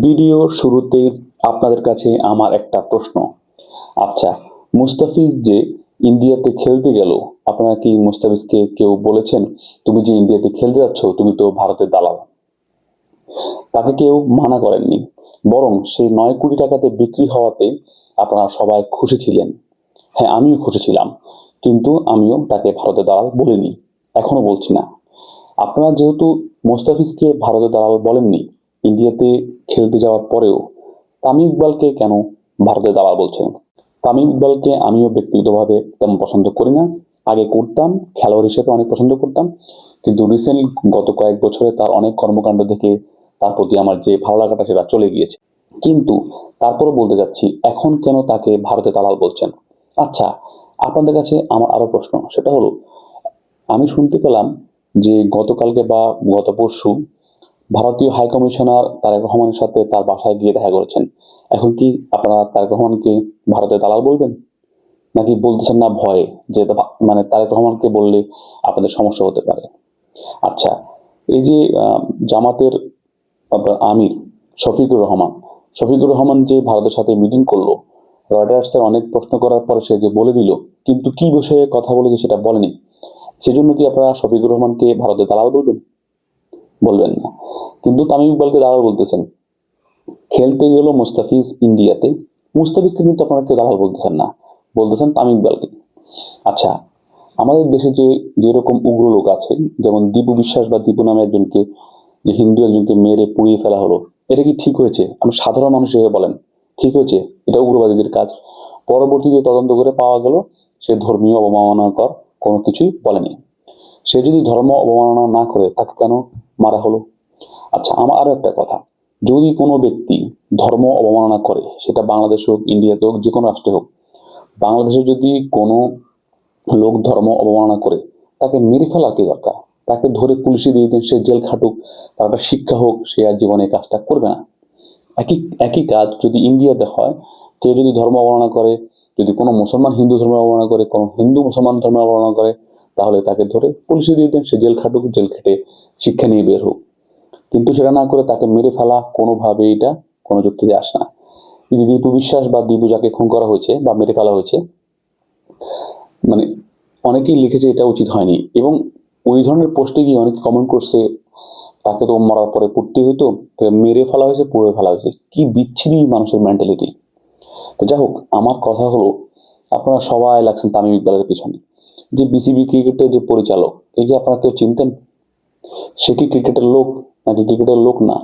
Video শুরুতে আপনাদের কাছে আমার একটা প্রশ্ন। আচ্ছা, মুস্তাফিজ যে ইন্ডিয়াতে খেলতে গেল, আপনারা কি মুস্তাফিজকে কেউ বলেছেন তুমি যে ইন্ডিয়াতে খেলতে যাচ্ছ তুমি তো ভারতের দালাল? তাকে কেউ মানা করেননি, বরং সেই 9 কোটি টাকাতে বিক্রি হওয়াতে আপনারা সবাই খুশি ছিলেন। হ্যাঁ, আমিও খুশি ছিলাম, কিন্তু আমিও তাকে ভারতের দালাল বলিনি, এখনো বলছি না। আপনারা যেহেতু মোস্তাফিজকে ভারতের দালাল বলেননি, ইন্ডিয়াতে খেলতে যাওয়ার পরেও তামিম ইকবালকে কেন ভারতের দালাল বলছেন? তামিম ইকবালকে আমিও ব্যক্তিগতভাবে তেমন পছন্দ করি না। আগে করতাম, খেলোয়াড় হিসেবে অনেক পছন্দ করতাম, কিন্তু রিসেন্ট গত কয়েক বছরে তার অনেক কর্মকাণ্ড দেখে তার প্রতি আমার যে ভালো লাগাটা সেটা চলে গিয়েছে। কিন্তু তারপরও বলতে যাচ্ছি, এখন কেন তাকে ভারতে দালাল বলছেন? আচ্ছা, আপনাদের কাছে আমার আরো প্রশ্ন, সেটা হলো, আমি শুনতে পেলাম যে গতকালকে বা গত পরশু ভারতীয় হাই কমিশনার তারেক রহমানের সাথে তার বাসায় গিয়ে দেখা করেছেন। এখন কি আপনারা তারেক রহমানকে ভারতের দালাল বলবেন, নাকি বলতেছেন না ভয়ে, যে মানে তারেক রহমানকে বললে আপনাদের সমস্যা হতে পারে? আচ্ছা, এই যে জামাতের আপনার আমির শফিকুর রহমান যে ভারতের সাথে মিটিং করলো, রয়টার্সের অনেক প্রশ্ন করার পরে সে যে বলে দিল, কিন্তু কি বিষয়ে কথা বলেছে সেটা বলেনি। সেজন্য কি আপনারা শফিকুর রহমানকে ভারতের দালাল বলবেন? বলবেন না। কিন্তু তামিম ইকবালকে দালাল বলতেছেন। খেলতে গেল মুস্তাফিজ ইন্ডিয়াতে, মুস্তাফিজকে কিন্তু আপনারা কেউ দালাল বলতেছেন না, বলতেছেন তামিম ইকবালকে। আচ্ছা, আমাদের দেশে যে যেরকম উগ্র লোক আছে, যেমন দীপু বিশ্বাস বা দীপু নামে একজনকে, যে হিন্দু একজনকে মেরে পুড়িয়ে ফেলা হলো, এটা কি ঠিক হয়েছে? আমি সাধারণ মানুষ হিসেবে বলেন, ঠিক হয়েছে? এটা উগ্রবাদীদের কাজ। পরবর্তীতে তদন্ত করে পাওয়া গেল সে ধর্মীয় অবমাননাকর কোনো কিছুই বলেনি। সে যদি ধর্ম অবমাননা না করে তাকে কেন মারা হলো? আচ্ছা, আমার আরো একটা কথা, যদি কোনো ব্যক্তি ধর্ম অবমাননা করে, সেটা বাংলাদেশে হোক, ইন্ডিয়াতে হোক, যে কোনো রাষ্ট্রে হোক, বাংলাদেশে যদি কোনো লোক ধর্ম অবমাননা করে, তাকে মেরে ফেলার কি দরকার? তাকে ধরে পুলিশে দিয়ে দেন, সে জেল খাটুক, তার একটা শিক্ষা হোক, সে আর জীবনে এই কাজটা করবে না। একই একই কাজ যদি ইন্ডিয়াতে হয়, কেউ যদি ধর্ম অবমাননা করে, যদি কোনো মুসলমান হিন্দু ধর্ম অবমাননা করে, কোনো হিন্দু মুসলমান ধর্ম অবমাননা করে, তাহলে তাকে ধরে পুলিশে দিয়ে দেন, সে জেল খাটুক, জেল খেটে শিক্ষা নিয়ে বের হোক। কিন্তু সেটা না করে তাকে মেরে ফেলা কোনোভাবে এটা কোনো যুক্তিতে আসে না। এই যে দীপু বিশ্বাস বা দীপু যাকে খুন করা হয়েছে বা মেরে ফেলা হয়েছে, মানে অনেকেই লিখেছে এটা উচিত হয়নি, এবং ওই ধরনের পোস্টে গিয়ে অনেকে কমেন্ট করছে তাকে তো মরার পরে পুড়তে হইতো, মেরে ফেলা হয়েছে, পুড়ে ফেলা হয়েছে। কি বিচ্ছিরি মানুষের মেন্টালিটি! তো যাই হোক, আমার কথা হলো, আপনারা সবাই লাগছেন তামিম ইকবালের পিছনে। যে বিসিবি ক্রিকেটের যে পরিচালক, এই যে আপনারা কেউ চিনতেন? সে কি ক্রিকেটের লোক, নাকি ক্রিকেটের লোক না?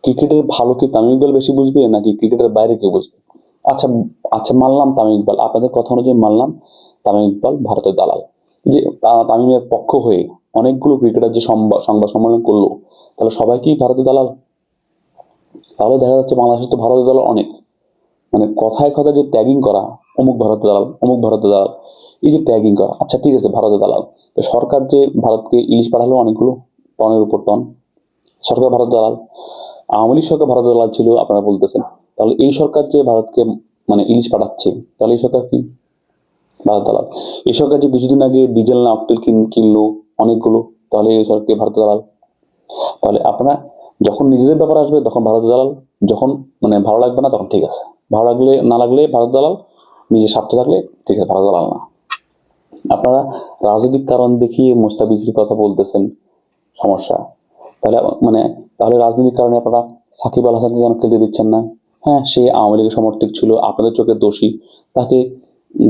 ক্রিকেটের ভালো কি তামিম ইকবাল বেশি বুঝবে, নাকি ক্রিকেটের বাইরে কেউ বুঝবে? আচ্ছা, আচ্ছা, মানলাম তামিম ইকবাল, আপনাদের কথা অনুযায়ী মানলাম তামিম ইকবাল ভারতের দালাল। যে তামিমের পক্ষ হয়ে অনেকগুলো ক্রিকেটার যে সংবাদ সম্মেলন করলো, তাহলে সবাই কি ভারতের দালাল? তাহলে দেখা যাচ্ছে বাংলাদেশে তো ভারতের দালাল অনেক। মানে কথায় কথায় যে ট্যাগিং করা, অমুক ভারতের দালাল, অমুক ভারতের দালাল, এই যে ট্যাগিং করা, আচ্ছা ঠিক আছে ভারতের দালাল, তো সরকার যে ভারতকে ইলিশ পাঠালো অনেকগুলো, টনের উপর টন, সরকার ভারত দালাল। আওয়ামী লীগ সরকার ভারত দালাল ছিল আপনারা বলতেছেন, তাহলে এই সরকার যে ভারতকে মানে ইলিশ পাঠাচ্ছে, তাহলে এই সরকার কি ভারত দালাল? এই সরকার যে কিছুদিন আগে ডিজেল না অকটেল কিনলো অনেকগুলো, তাহলে এই সরকার ভারত দালাল? তাহলে আপনারা যখন নিজেদের ব্যাপার আসবে তখন ভারত দালাল, যখন মানে ভালো লাগবে না তখন ঠিক আছে, ভালো লাগলে না লাগলে ভারত দালাল, নিজের স্বার্থ থাকলে ঠিক আছে ভারত দালাল না। আপনারা রাজনৈতিক কারণ দেখিয়ে মুস্তাফিজের কথা বলতেছেন, সমস্যা। তাহলে মানে তাহলে রাজনৈতিক কারণে আপনারা সাকিব আল হাসানকে কেন খেলতে দিচ্ছেন না? হ্যাঁ, সে আওয়ামী লীগের সমর্থক ছিল, আপনাদের চোখে দোষী, তাকে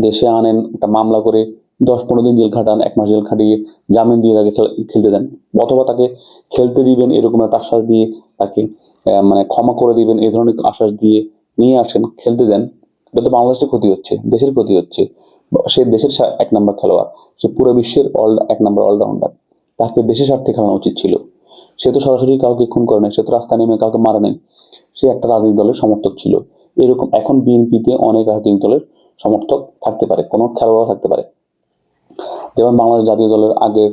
দেশে আনেন, একটা মামলা করে 10-15 দিন জেল খাটান, 1 মাস জেল খাটিয়ে জামিন দিয়ে তাকে খেলতে দেন, অথবা তাকে খেলতে দিবেন এরকম একটা আশ্বাস দিয়ে, তাকে মানে ক্ষমা করে দিবেন এই ধরনের আশ্বাস দিয়ে নিয়ে আসেন, খেলতে দেন। এটা তো বাংলাদেশের ক্ষতি হচ্ছে, দেশের ক্ষতি হচ্ছে। সে দেশের 1 নম্বর খেলোয়াড়, সে পুরো বিশ্বের 1 নম্বর অলরাউন্ডার, তাকে দেশের স্বার্থে খেলানো উচিত ছিল। সে তো সরাসরি কাউকে খুন করে নাই, সে তো রাস্তায় নেমে কাউকে মারে নাই, সে একটা রাজনৈতিক দলের সমর্থক ছিল। এরকম এখন বিএনপিতে অনেক রাজনৈতিক দলের সমর্থক থাকতে পারে, কোনো খেলোয়াড় থাকতে পারে। যেমন বাংলাদেশ জাতীয় দলের আগের,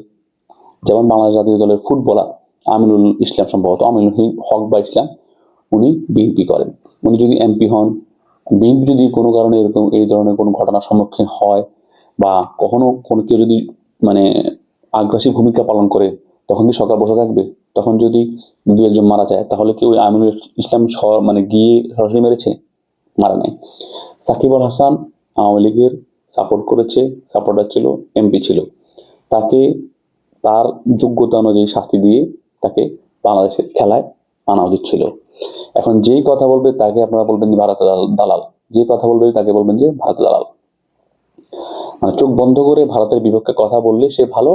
যেমন বাংলাদেশ জাতীয় দলের ফুটবলার আমিনুল ইসলাম, সম্ভবত আমিনুল হক বা ইসলাম, উনি বিএনপি করেন। উনি যদি এমপি হন, বিএনপি যদি কোনো কারণে এরকম এই ধরনের কোনো ঘটনার সম্মুখীন হয়, বা কখনো কোনো কেউ যদি মানে আগ্রাসী ভূমিকা পালন করে, তখন কি সরকার বসে থাকবে? তখন যদি দু একজন মারা যায় তাহলে কি ওই আমিনুল ইসলাম মানে গিয়ে সরাসরি মেরেছে? মারা নাই। সাকিব আল হাসান আওয়ামী লীগের সাপোর্ট করেছে, সাপোর্টার ছিল, এমপি ছিল। তাকে তার যোগ্যতা অনুযায়ী শাস্তি দিয়ে তাকে বাংলাদেশের খেলায় আনা উচিত ছিল। এখন যেই কথা বলবে তাকে আপনারা বলবেন যে ভারতের দালাল, যে কথা বলবে তাকে বলবেন যে ভারতের দালাল। মানে চোখ বন্ধ করে ভারতের বিপক্ষে কথা বললে সে ভালো,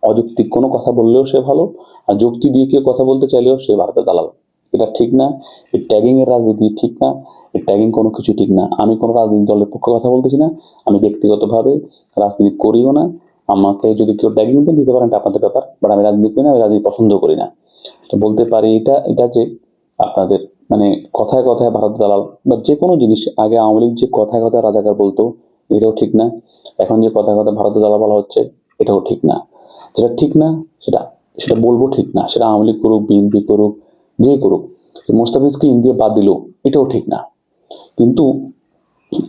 অযৌক্তিক কোনো কথা বললেও সে ভালো, আর যুক্তি দিয়ে কেউ কথা বলতে চাইলেও সে ভারতের দালাল। এটা ঠিক না। এই ট্যাগিং এর রাজনীতি ঠিক না। এই ট্যাগিং কোনো কিছু ঠিক না। আমি কোনো রাজনৈতিক দলের পক্ষে কথা বলতেছি না, আমি ব্যক্তিগতভাবে রাজনীতি করিও না। আমাকে যদি কেউ ট্যাগিং দেন দিতে পারেন, এটা আপনাদের ব্যাপার, বাট আমি রাজনীতি করি না, আমি রাজনীতি পছন্দ করি না। তো বলতে পারি এটা এটা যে আপনাদের মানে কথায় কথায় ভারত দালাল বা যে কোনো জিনিস, আগে আওয়ামী লীগ যে কথায় কথায় রাজাকার বলতো এটাও ঠিক না। এখন যে কথায় কথায় ভারত দালাল বলা হচ্ছে এটাও ঠিক না। যেটা ঠিক না সেটা সেটা বলবো ঠিক না, সেটা আওয়ামী লীগ করুক, বিএনপি করুক, যে করুক। মোস্তাফিজকে ইন্ডিয়া বাদ দিল, এটাও ঠিক না। কিন্তু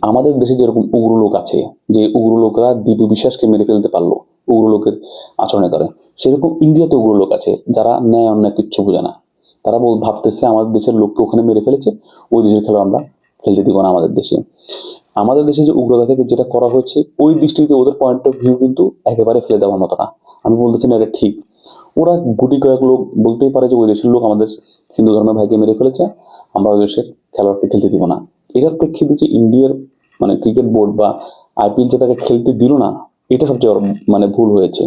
আমাদের দেশে যেরকম উগ্র লোক আছে, যে উগ্র লোকরা দীপু বিশ্বাসকে মেরে ফেলতে পারলো উগ্র লোকের আচরণের কারণে, সেরকম ইন্ডিয়াতে উগ্র লোক আছে যারা ন্যায় অন্যায় কিচ্ছু বোঝে না। তারা ভাবতেছে আমাদের দেশের লোককে ওখানে মেরে ফেলেছে, ওই দেশের খেলা আমরা খেলতে দিব না আমাদের দেশে। আমাদের দেশে যে উগ্রতা থেকে যেটা করা হয়েছে ওই দৃষ্টিতে ওদের পয়েন্ট অফ ভিউ কিন্তু একেবারে ফেলে দেওয়ার মতো না। আমি বলতেছি না এটা ঠিক। ওরা গুটি কয়েক লোক বলতেই পারে যে ওই দেশের লোক আমাদের হিন্দু ধর্মের ভাইকে মেরে ফেলেছে, আমরা ওই দেশের খেলোয়াড়কে খেলতে দিব না। এটার প্রেক্ষিতে যে ইন্ডিয়ার মানে ক্রিকেট বোর্ড বা আইপিএল যে তাকে খেলতে দিল না, এটা সবচেয়ে মানে ভুল হয়েছে।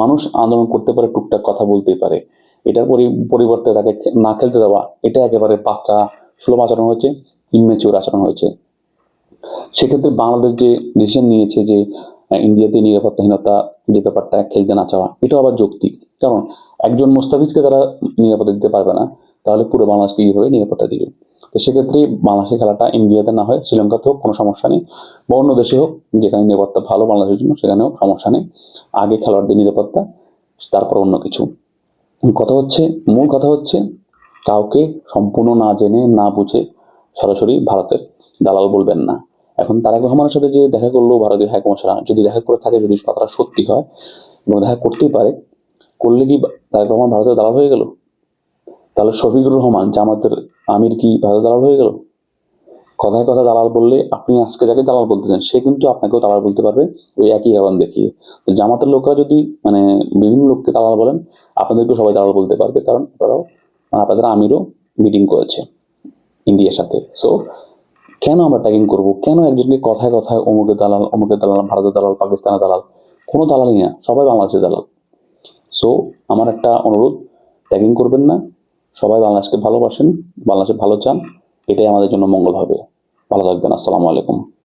মানুষ আন্দোলন করতে পারে, টুকটাক কথা বলতেই পারে, এটার পরিবর্তে তাকে না খেলতে দেওয়া এটা একেবারে বাচ্চা সুলভ আচরণ হয়েছে, ইনম্যাচিওর আচরণ হয়েছে। সেক্ষেত্রে বাংলাদেশ যে ডিসিশন নিয়েছে যে ইন্ডিয়াতে নিরাপত্তাহীনতা যে ব্যাপারটা খেলতে না চাওয়া, এটাও আবার যৌক্তিক। কারণ একজন মোস্তাফিজকে তারা নিরাপত্তা দিতে পারবে না, তাহলে পুরো বাংলাদেশকে কিভাবে নিরাপত্তা দিবে? তো সেক্ষেত্রে বাংলাদেশের খেলাটা ইন্ডিয়াতে না হয় শ্রীলঙ্কাতে হোক, কোনো সমস্যা নেই, বা অন্য দেশে হোক যেখানে নিরাপত্তা ভালো বাংলাদেশের জন্য, সেখানেও সমস্যা নেই। আগে খেলোয়াড়দের নিরাপত্তা, তারপর অন্য কিছু। কথা হচ্ছে, মূল কথা হচ্ছে কাউকে সম্পূর্ণ না জেনে না বুঝে সরাসরি ভারতের দালাল বলবেন না। এখন তারেক রহমানের সাথে যে দেখা করলো ভারতীয় হাইকমিশনার, যদি দেখা করে থাকে, যদি কথাটা সত্যি হয় এবং দেখা করতেই পারে, করলে কি তারেক রহমান ভারতের দালাল হয়ে গেল? তাহলে শফিকুর রহমান জামাতের আমির কি ভারতের দালাল হয়ে গেল? কথায় কথা দালাল বললে আপনি আজকে যাকে দালাল বলতেছেন সে কিন্তু আপনাকেও দালাল বলতে পারবে ওই একই কারণ দেখিয়ে। তো জামাতের লোকরা যদি মানে বিভিন্ন লোককে দালাল বলেন, আপনাদেরকেও সবাই দালাল বলতে পারবে, কারণ তারাও আপনাদের আমিরও মিটিং করেছে ইন্ডিয়ার সাথে। সো কেন আমরা ট্যাগিং করব? কেন একজনকে কথায় কথায় অমুকের দালাল, অমুকের দালাল, ভারতের দালাল, পাকিস্তানের দালাল? কোনো দালালই না, সবাই বাংলাদেশের দালাল। সো আমার একটা অনুরোধ, ট্যাগিং করবেন না। সবাই বাংলাদেশকে ভালোবাসেন, বাংলাদেশে ভালো চান, এটাই আমাদের জন্য মঙ্গল হবে। ভালো থাকবেন। আসসালামু আলাইকুম।